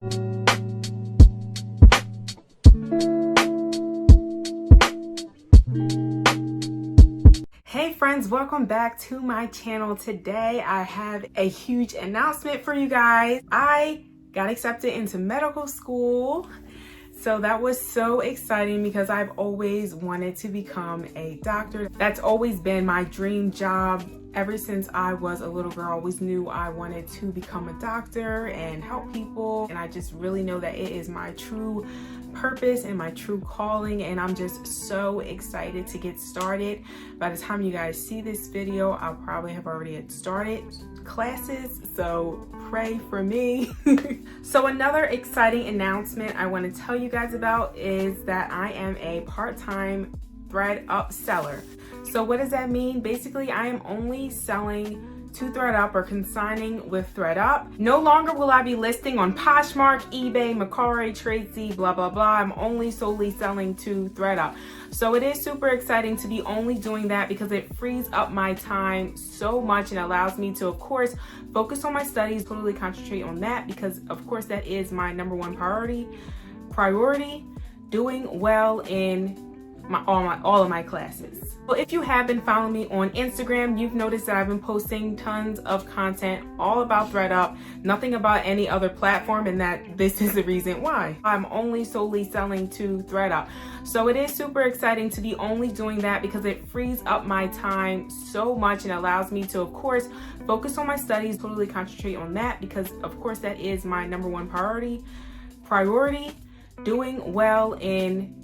Hey friends, welcome back to my channel. Today I have a huge announcement for you guys. I got accepted into medical school. So that was so exciting because I've always wanted to become a doctor. That's always been my dream job. Ever since I was a little girl, I always knew I wanted to become a doctor and help people. And I just really know that it is my true purpose and my true calling. And I'm just so excited to get started. By the time you guys see this video, I'll probably have already started classes. So pray for me. So another exciting announcement I want to tell you guys about is that I am a part-time ThredUp seller. So what does that mean? Basically, I am only selling to ThredUp or consigning with ThredUp. No longer will I be listing on Poshmark, eBay, Mercari, Tradesy, blah, blah, blah. I'm only solely selling to ThredUp. So it is super exciting to be only doing that because it frees up my time so much and allows me to, of course, focus on my studies, totally concentrate on that because, of course, that is my number one priority, doing well in all of my classes. Well, if you have been following me on Instagram, you've noticed that I've been posting tons of content all about ThredUp, nothing about any other platform, and that this is the reason why. I'm only solely selling to ThredUp. So it is super exciting to be only doing that because it frees up my time so much and allows me to, of course, focus on my studies, totally concentrate on that because, of course, that is my number one priority, doing well in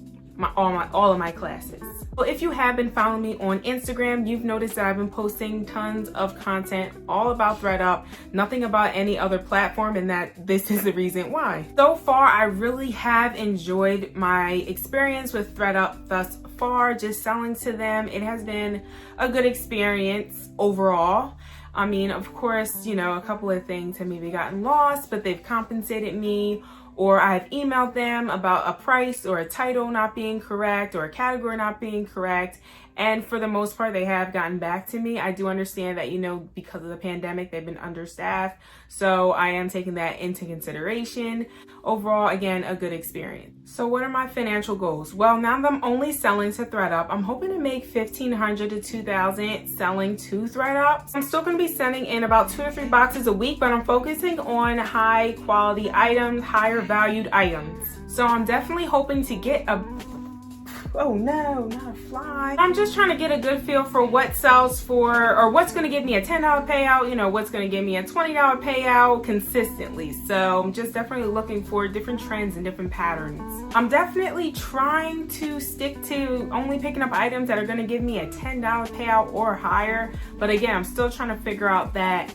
all of my classes. Well, if you have been following me on Instagram, you've noticed that I've been posting tons of content all about ThredUp, nothing about any other platform, and that this is the reason why. So far, I really have enjoyed my experience with ThredUp thus far, just selling to them. It has been a good experience overall. I mean, of course, you know, a couple of things have maybe gotten lost, but they've compensated me, or I've emailed them about a price or a title not being correct or a category not being correct. And for the most part, they have gotten back to me. I do understand that, you know, because of the pandemic, they've been understaffed. So I am taking that into consideration. Overall, again, a good experience. So what are my financial goals? Well, now that I'm only selling to ThredUp, I'm hoping to make $1,500 to $2,000 selling to ThredUp. I'm still going to be sending in about 2 to 3 boxes a week, but I'm focusing on high quality items, higher valued items. So I'm definitely hoping to get oh no, not a fly. I'm just trying to get a good feel for what sells for, or what's going to give me a $10 payout, you know, what's going to give me a $20 payout consistently. So I'm just definitely looking for different trends and different patterns. I'm definitely trying to stick to only picking up items that are going to give me a $10 payout or higher. But again, I'm still trying to figure out that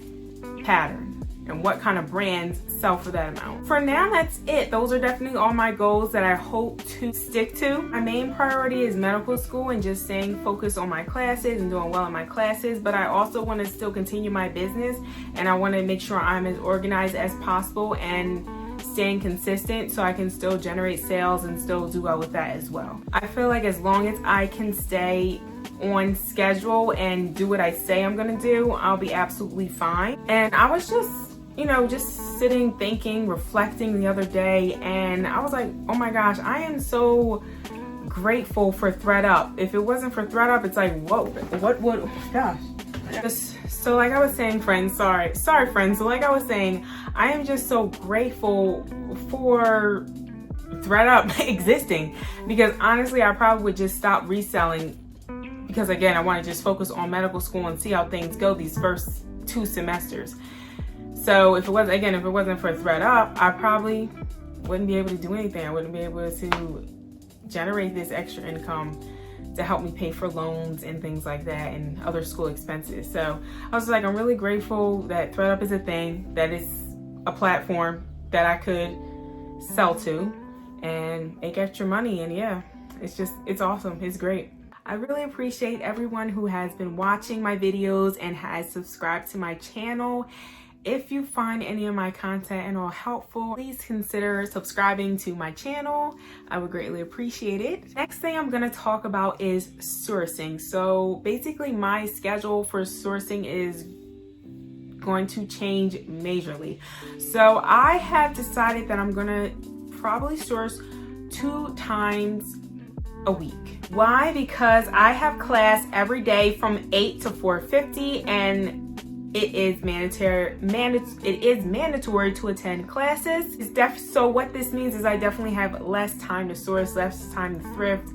pattern and what kind of brands sell for that amount. For now, that's it. Those are definitely all my goals that I hope to stick to. My main priority is medical school and just staying focused on my classes and doing well in my classes, but I also want to still continue my business and I want to make sure I'm as organized as possible and staying consistent so I can still generate sales and still do well with that as well. I feel like as long as I can stay on schedule and do what I say I'm gonna do, I'll be absolutely fine. And I was just, you know, just sitting, thinking, reflecting the other day, and I was like, oh my gosh, I am so grateful for ThredUp. If it wasn't for ThredUp, it's like, whoa, what would, oh my gosh. So like I was saying, friends, sorry friends. So like I was saying, I am just so grateful for ThredUp existing because honestly, I probably would just stop reselling because again, I want to just focus on medical school and see how things go these first 2 semesters. So if it wasn't for ThredUp, I probably wouldn't be able to do anything. I wouldn't be able to generate this extra income to help me pay for loans and things like that and other school expenses. So I was like, I'm really grateful that ThredUp is a thing, that it's a platform that I could sell to and make extra money. And yeah, it's awesome. It's great. I really appreciate everyone who has been watching my videos and has subscribed to my channel. If you find any of my content at all helpful, please consider subscribing to my channel. I would greatly appreciate it. Next thing I'm gonna talk about is sourcing. So basically my schedule for sourcing is going to change majorly. So I have decided that I'm gonna probably source 2 times a week. Why? Because I have class every day from 8 to 4:50, and it is mandatory to attend classes. So what this means is I definitely have less time to source, less time to thrift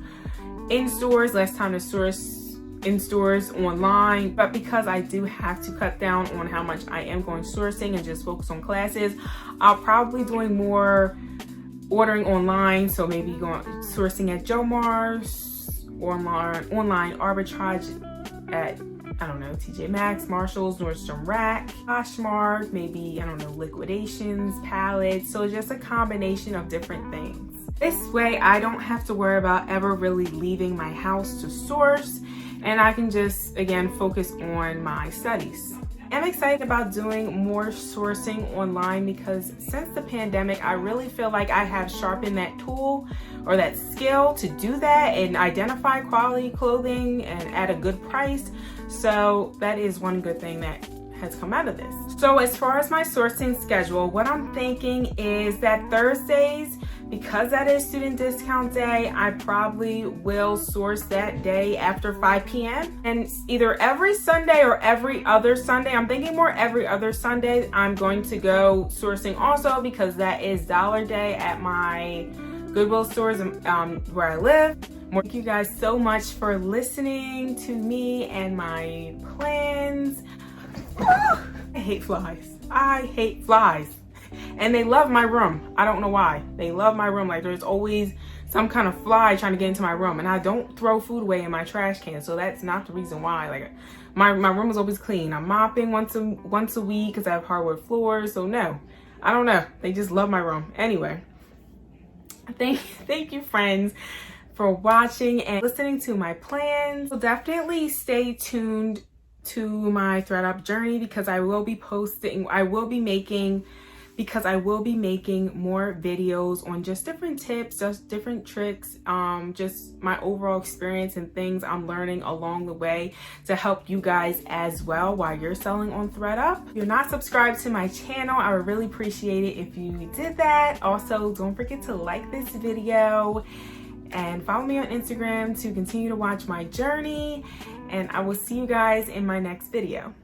in stores, less time to source in stores online. But because I do have to cut down on how much I am going sourcing and just focus on classes, I'll probably doing more ordering online. So maybe going sourcing at Joe Mars, online arbitrage at, I don't know, TJ Maxx, Marshalls, Nordstrom Rack, Poshmark, maybe, I don't know, liquidations, pallets. So just a combination of different things. This way I don't have to worry about ever really leaving my house to source, and I can just, again, focus on my studies. I'm excited about doing more sourcing online because since the pandemic, I really feel like I have sharpened that tool or that skill to do that and identify quality clothing and at a good price. So that is one good thing that has come out of this. So as far as my sourcing schedule, what I'm thinking is that Thursdays, because that is student discount day, I probably will source that day after 5 p.m. And either every Sunday or every other Sunday, I'm thinking more every other Sunday, I'm going to go sourcing also, because that is dollar day at my Goodwill stores where I live. Thank you guys so much for listening to me and my plans. I hate flies. I hate flies. And they love my room. I don't know why. They love my room. Like, there's always some kind of fly trying to get into my room. And I don't throw food away in my trash can, so that's not the reason why. Like, my room is always clean. I'm mopping once a week because I have hardwood floors. So no, I don't know. They just love my room. Anyway, thank you, friends, for watching and listening to my plans. So definitely stay tuned to my ThredUp journey, because I will be making more videos on just different tips, just different tricks, just my overall experience and things I'm learning along the way to help you guys as well while you're selling on ThredUp. If you're not subscribed to my channel, I would really appreciate it if you did that. Also, don't forget to like this video and follow me on Instagram to continue to watch my journey, and I will see you guys in my next video.